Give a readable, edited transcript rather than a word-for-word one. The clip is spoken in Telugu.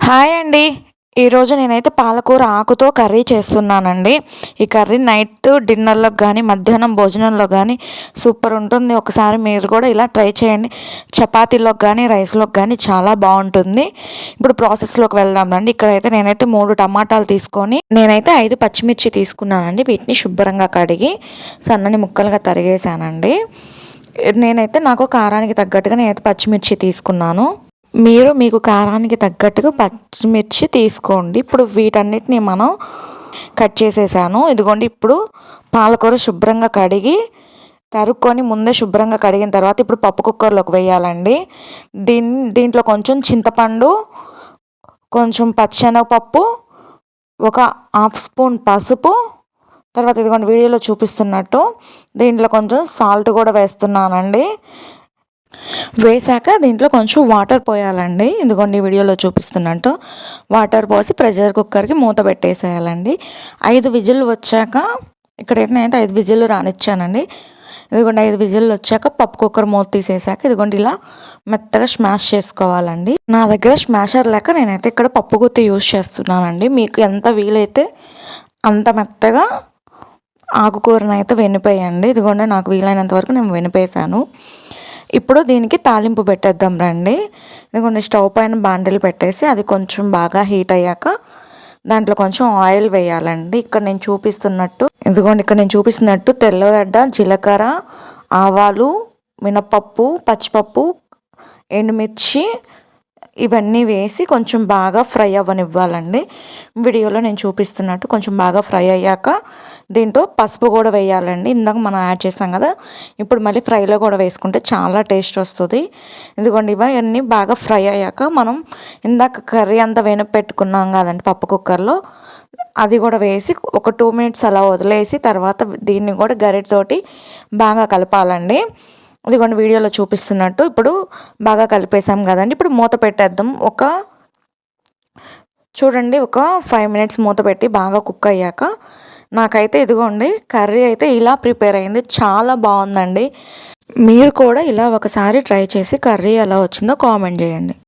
హాయ్ అండి. ఈరోజు నేనైతే పాలకూర ఆకుతో కర్రీ చేస్తున్నానండి. ఈ కర్రీ నైట్ డిన్నర్‌లోకి గానీ, మధ్యాహ్నం భోజనంలో గానీ సూపర్ ఉంటుంది. ఒకసారి మీరు కూడా ఇలా ట్రై చేయండి. చపాతీలోకి గానీ, రైస్‌లోకి గానీ చాలా బావుంటుంది. ఇప్పుడు ప్రాసెస్‌లోకి వెళ్దాం రండి. ఇక్కడైతే నేనైతే 3 టమాటాలు తీసుకొని, నేనైతే 5 పచ్చిమిర్చి తీసుకున్నానండి. వీటిని శుభ్రంగా కడిగి సన్నని ముక్కలుగా తరిగేశానండి. నాకు కారానికి తగ్గట్టుగా నేనైతే పచ్చిమిర్చి తీసుకున్నాను. మీరు మీకు కారానికి తగ్గట్టుగా పచ్చిమిర్చి తీసుకోండి. ఇప్పుడు వీటన్నిటిని మనం కట్ చేసేసాను. ఇదిగోండి ఇప్పుడు పాలకూర శుభ్రంగా కడిగి తరుక్కొని ముందే శుభ్రంగా కడిగిన తర్వాత ఇప్పుడు పప్పు కుక్కర్లోకి వేయాలండి. దీంట్లో కొంచెం చింతపండు, కొంచెం పచ్చెనగపప్పు, ఒక హాఫ్ స్పూన్ పసుపు, తర్వాత ఇదిగోండి వీడియోలో చూపిస్తున్నట్టు దీంట్లో కొంచెం సాల్ట్ కూడా వేస్తున్నానండి. వేసాక దీంట్లో కొంచెం వాటర్ పోయాలండి. ఇదిగోండి వీడియోలో చూపిస్తున్నట్టు వాటర్ పోసి ప్రెషర్ కుక్కర్కి మూత పెట్టేసేయాలండి. 5 విజిల్లు వచ్చాక ఇక్కడైతే నేనైతే 5 విజిల్లు రానిచ్చానండి. ఇదిగోండి 5 విజిల్లు వచ్చాక పప్పు కుక్కర్ మూత తీసేసాక ఇదిగోండి ఇలా మెత్తగా స్మాష్ చేసుకోవాలండి. నా దగ్గర స్మాషర్ లేక నేనైతే ఇక్కడ పప్పు గుత్తి యూజ్ చేస్తున్నానండి. మీకు ఎంత వీలైతే అంత మెత్తగా ఆకుకూరను అయితే వెనిపేయండి. ఇదిగోండి నాకు వీలైనంత వరకు నేను వెనిపేసాను. ఇప్పుడు దీనికి తాలింపు పెట్టేద్దాం రండి. ఇదిగోండి స్టవ్ పైన బాండిల్ పెట్టేసి అది కొంచెం బాగా హీట్ అయ్యాక దాంట్లో కొంచెం ఆయిల్ వేయాలండి. ఇక్కడ నేను చూపిస్తున్నట్టు తెల్లగడ్డ, జీలకర్ర, ఆవాలు, మినపప్పు, పచ్చిపప్పు, ఎండుమిర్చి ఇవన్నీ వేసి కొంచెం బాగా ఫ్రై అవ్వనివ్వాలండి. వీడియోలో నేను చూపిస్తున్నట్టు కొంచెం బాగా ఫ్రై అయ్యాక దీంట్లో పసుపు కూడా వేయాలండి. ఇందాక మనం యాడ్ చేసాం కదా, ఇప్పుడు మళ్ళీ ఫ్రైలో కూడా వేసుకుంటే చాలా టేస్ట్ వస్తుంది. ఇదిగోండి ఇవన్నీ బాగా ఫ్రై అయ్యాక మనం ఇందాక కర్రీ అంతా పెట్టుకున్నాం కదండి పప్పు కుక్కర్లో, అది కూడా వేసి ఒక 2 మినిట్స్ అలా వదిలేసి తర్వాత దీన్ని కూడా గరిటెతోటి బాగా కలపాలండి. ఇదిగోండి వీడియోలో చూపిస్తున్నట్టు ఇప్పుడు బాగా కలిపేసాం కదండి. ఇప్పుడు మూత పెట్టేద్దాం. చూడండి ఒక 5 మినిట్స్ మూత పెట్టి బాగా కుక్ అయ్యాక నాకైతే ఇదిగోండి కర్రీ అయితే ఇలా ప్రిపేర్ అయింది. చాలా బాగుందండి. మీరు కూడా ఇలా ఒకసారి ట్రై చేసి కర్రీ ఎలా వచ్చిందో కామెంట్ చేయండి.